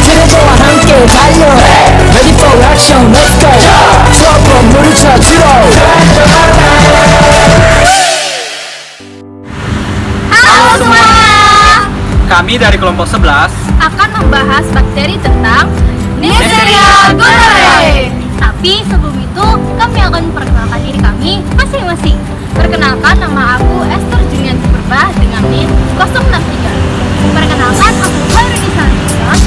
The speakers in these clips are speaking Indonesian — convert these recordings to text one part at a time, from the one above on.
그대와 함께 달려 Ready for action, let's go 첫 번물을 찾으러 Halo semuanya, Kami dari kelompok 11 akan membahas bakteri tentang Neisseria gonorrhoeae. Tapi sebelum itu, kami akan memperkenalkan diri kami masing-masing. Perkenalkan, nama aku Esther Julianti Purba dengan NIM 063. Perkenalkan, aku Khairunisa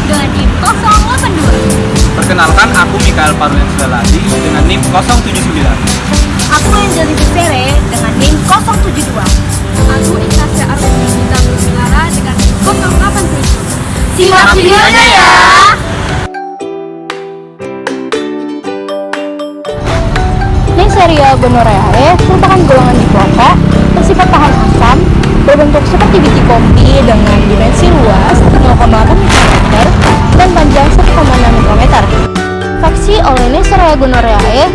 dengan NIM 082. Perkenalkan, aku Mikael Parulian Sulaladi dengan NIM 079. Aku Anjali Bisere dengan NIM 072. Aku Ignacia Arvini Gita Bersilara dengan NIM 087. Simak videonya ya! Neisseria gonorrhoeae merupakan golongan diploka bersifat tahan asam, berbentuk seperti biji kopi dengan dimensi luas 0,8 mikrometer dan panjang 1,6 mikrometer. Infeksi oleh Neisseria gonorrhoeae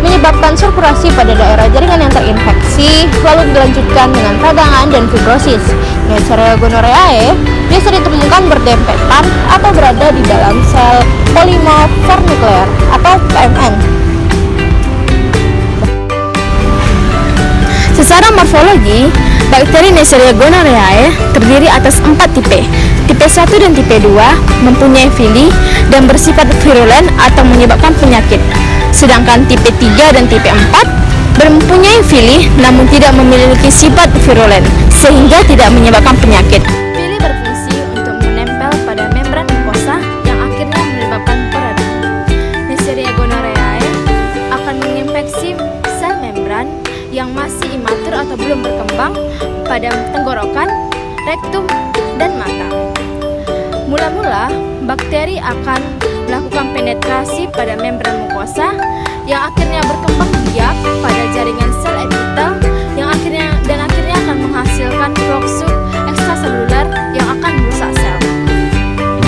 menyebabkan supurasi pada daerah jaringan yang terinfeksi, lalu dilanjutkan dengan peradangan dan fibrosis. Neisseria gonorrhoeae biasa ditemukan berdempetan atau berada di dalam sel polimorfer nuklear atau PMN. Secara morfologi, bakteri Neisseria gonorrhoeae terdiri atas 4 tipe. Tipe 1 dan tipe 2 mempunyai vili dan bersifat virulen atau menyebabkan penyakit. Sedangkan tipe 3 dan tipe 4 mempunyai vili namun tidak memiliki sifat virulen sehingga tidak menyebabkan penyakit. Vili berfungsi untuk menempel pada membran mukosa yang akhirnya menyebabkan peradangan. Neisseria gonorrhoeae akan menginfeksi sel membran yang masih imatur atau belum berkembang pada tenggorokan, rektum, dan mata. Mula-mula, bakteri akan melakukan penetrasi pada membran mukosa yang akhirnya berkembang biak pada jaringan sel epitel yang akhirnya akan menghasilkan floksuk ekstraseluler yang akan merusak sel.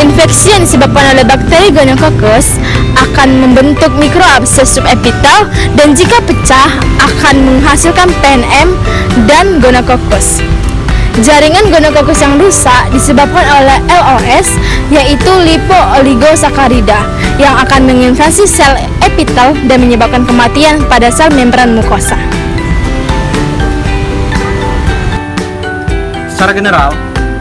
Infeksi yang disebabkan oleh bakteri Gonococcus akan membentuk mikroabses subepitel dan jika pecah akan menghasilkan PNM dan Gonococcus. Jaringan Gonococcus yang rusak disebabkan oleh LOS, yaitu lipo-oligosakarida, yang akan menginvasi sel epitel dan menyebabkan kematian pada sel membran mukosa. Secara general,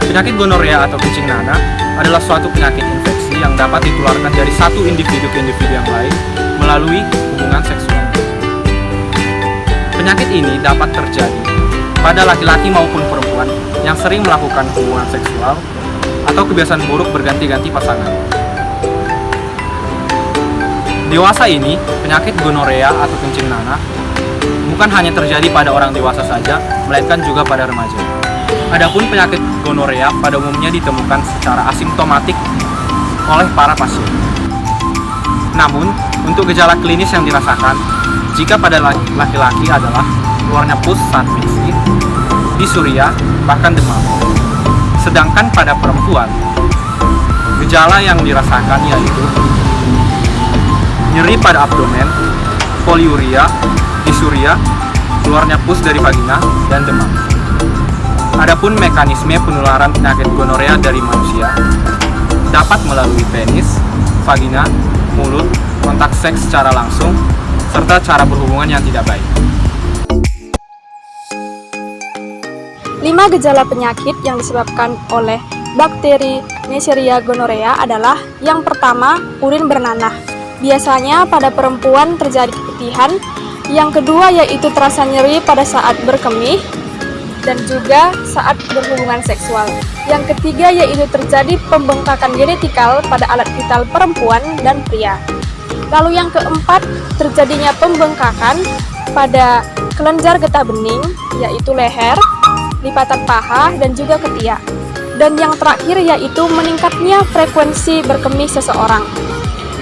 penyakit gonorea atau kencing nanah adalah suatu penyakit infeksi yang dapat ditularkan dari satu individu ke individu yang lain melalui hubungan seksual. Penyakit ini dapat terjadi pada laki-laki maupun perempuan yang sering melakukan hubungan seksual atau kebiasaan buruk berganti-ganti pasangan. Dewasa ini, penyakit gonorea atau kencing nanah bukan hanya terjadi pada orang dewasa saja, melainkan juga pada remaja. Adapun penyakit gonorea pada umumnya ditemukan secara asimptomatik oleh para pasien. Namun, untuk gejala klinis yang dirasakan, jika pada laki-laki adalah keluarnya pus saat menstruasi, disuria, bahkan demam. Sedangkan pada perempuan, gejala yang dirasakan yaitu nyeri pada abdomen, poliuria, disuria, keluarnya pus dari vagina, dan demam. Adapun mekanisme penularan penyakit gonorea dari manusia dapat melalui penis, vagina, mulut, kontak seks secara langsung, serta cara berhubungan yang tidak baik. 5 gejala penyakit yang disebabkan oleh bakteri Neisseria gonorrhoeae adalah yang pertama, urin bernanah. Biasanya pada perempuan terjadi keputihan. Yang kedua yaitu terasa nyeri pada saat berkemih dan juga saat berhubungan seksual. Yang ketiga yaitu terjadi pembengkakan genetikal pada alat vital perempuan dan pria. Lalu yang keempat, terjadinya pembengkakan pada kelenjar getah bening, yaitu leher, lipatan paha, dan juga ketiak. Dan yang terakhir yaitu meningkatnya frekuensi berkemih seseorang.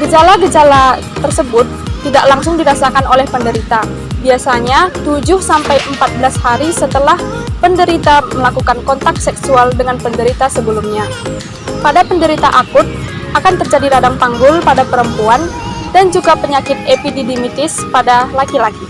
Gejala-gejala tersebut tidak langsung dirasakan oleh penderita. Biasanya 7-14 hari setelah penderita melakukan kontak seksual dengan penderita sebelumnya. Pada penderita akut akan terjadi radang panggul pada perempuan dan juga penyakit epididymitis pada laki-laki.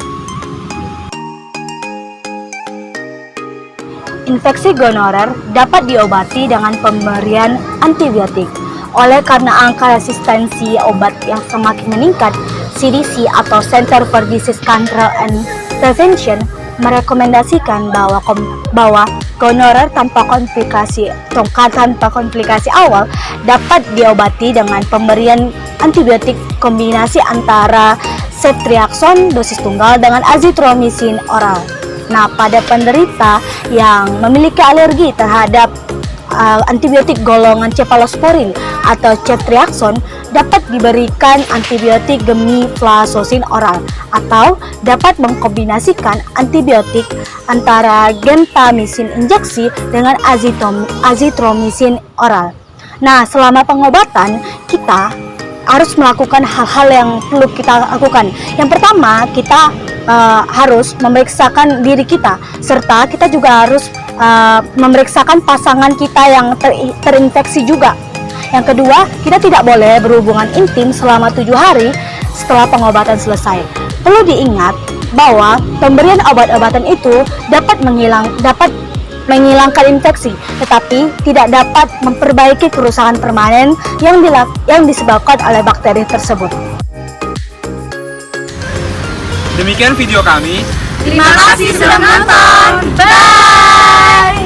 infeksi gonorer dapat diobati dengan pemberian antibiotik. Oleh karena angka resistensi obat yang semakin meningkat, CDC atau Center for Disease Control and Prevention merekomendasikan bahwa gonorer tanpa komplikasi awal dapat diobati dengan pemberian antibiotik kombinasi antara ceftriaxone dosis tunggal dengan azithromycin oral. Nah, pada penderita yang memiliki alergi terhadap antibiotik golongan cephalosporin atau ceftriaxone dapat diberikan antibiotik gemiflazosin oral atau dapat mengkombinasikan antibiotik antara gentamicin injeksi dengan azithromycin oral. Nah, selama pengobatan kita harus melakukan hal-hal yang perlu kita lakukan. Yang pertama, kita harus memeriksakan diri kita, serta kita juga harus memeriksakan pasangan kita yang terinfeksi juga. Yang kedua, kita tidak boleh berhubungan intim selama 7 hari setelah pengobatan selesai. Perlu diingat bahwa pemberian obat-obatan itu dapat menghilangkan infeksi, tetapi tidak dapat memperbaiki kerusakan permanen yang disebabkan oleh bakteri tersebut. Demikian video kami. Terima kasih sudah menonton. Bye.